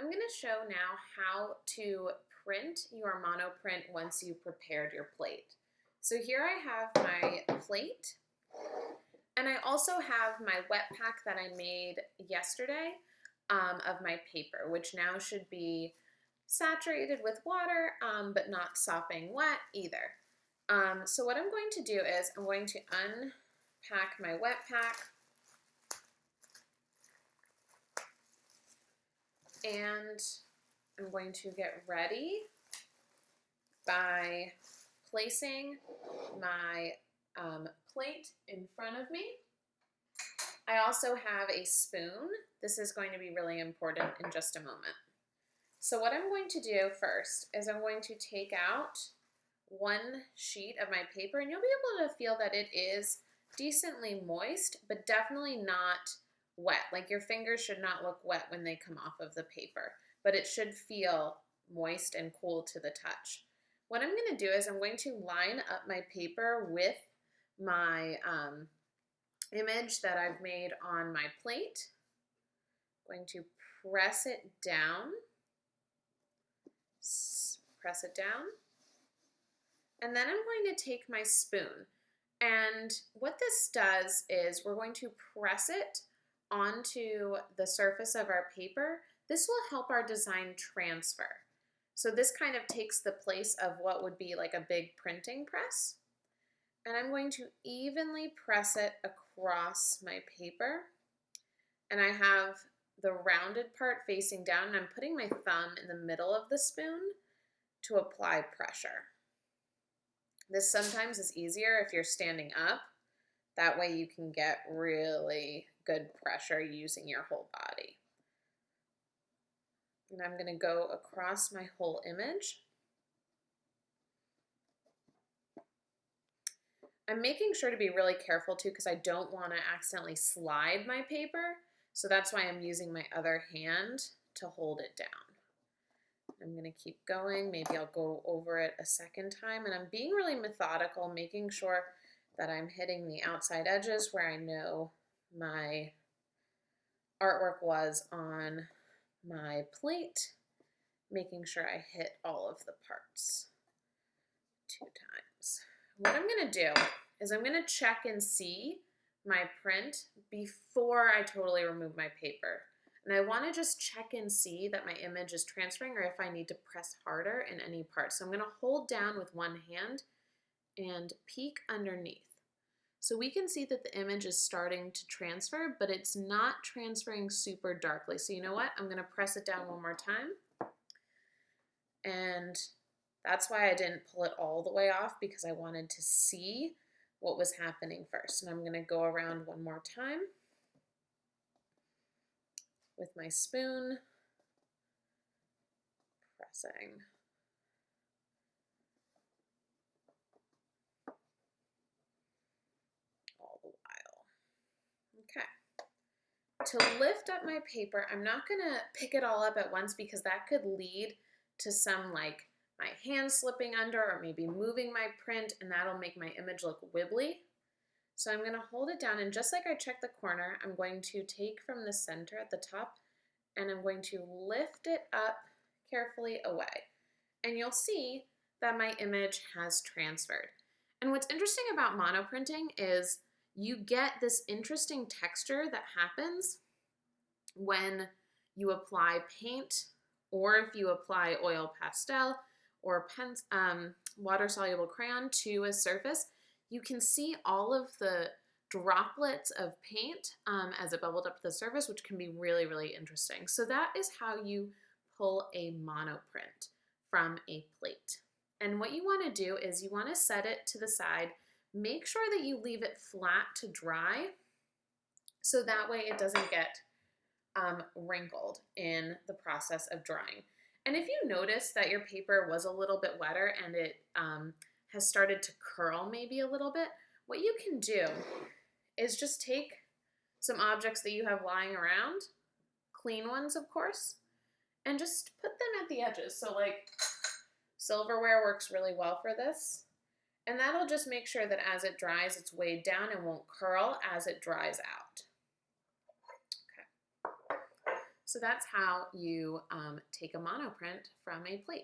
I'm going to show now how to print your Monoprint once you've prepared your plate. So here I have my plate, and I also have my wet pack that I made yesterday of my paper, which now should be saturated with water, but not sopping wet either. So what I'm going to do is I'm going to unpack my wet pack, and I'm going to get ready by placing my plate in front of me. I also have a spoon. This is going to be really important in just a moment. So what I'm going to do first is I'm going to take out one sheet of my paper, and you'll be able to feel that it is decently moist, but definitely not wet. Like your fingers should not look wet when they come off of the paper, but it should feel moist and cool to the touch. What I'm going to do is I'm going to line up my paper with my image that I've made on my plate. I'm going to press it down, and then I'm going to take my spoon. And what this does is we're going to press it onto the surface of our paper. This will help our design transfer. So this kind of takes the place of what would be like a big printing press. And I'm going to evenly press it across my paper. And I have the rounded part facing down, and I'm putting my thumb in the middle of the spoon to apply pressure. This sometimes is easier if you're standing up. That way you can get really good pressure using your whole body. And I'm going to go across my whole image. I'm making sure to be really careful too, because I don't want to accidentally slide my paper. So that's why I'm using my other hand to hold it down. I'm going to keep going. Maybe I'll go over it a second time. And I'm being really methodical, making sure that I'm hitting the outside edges where I know my artwork was on my plate, making sure I hit all of the parts 2 times. What I'm going to do is I'm going to check and see my print before I totally remove my paper. And I want to just check and see that my image is transferring, or if I need to press harder in any part. So I'm going to hold down with one hand and peek underneath. So we can see that the image is starting to transfer, but it's not transferring super darkly. So you know what? I'm going to press it down one more time. And that's why I didn't pull it all the way off, because I wanted to see what was happening first. And I'm going to go around one more time with my spoon, pressing. All the while. Okay. To lift up my paper, I'm not going to pick it all up at once, because that could lead to some like my hand slipping under, or maybe moving my print, and that'll make my image look wibbly. So I'm going to hold it down, and just like I checked the corner, I'm going to take from the center at the top, and I'm going to lift it up carefully away. And you'll see that my image has transferred. And what's interesting about monoprinting is you get this interesting texture that happens when you apply paint, or if you apply oil pastel or water-soluble crayon to a surface. You can see all of the droplets of paint as it bubbled up to the surface, which can be really, really interesting. So that is how you pull a monoprint from a plate. And what you want to do is you want to set it to the side. Make sure that you leave it flat to dry, so that way it doesn't get wrinkled in the process of drying. And if you notice that your paper was a little bit wetter and it has started to curl maybe a little bit, what you can do is just take some objects that you have lying around, clean ones of course, and just put them at the edges. So like silverware works really well for this. And that'll just make sure that as it dries, it's weighed down and won't curl as it dries out. Okay. So that's how you take a monoprint from a plate.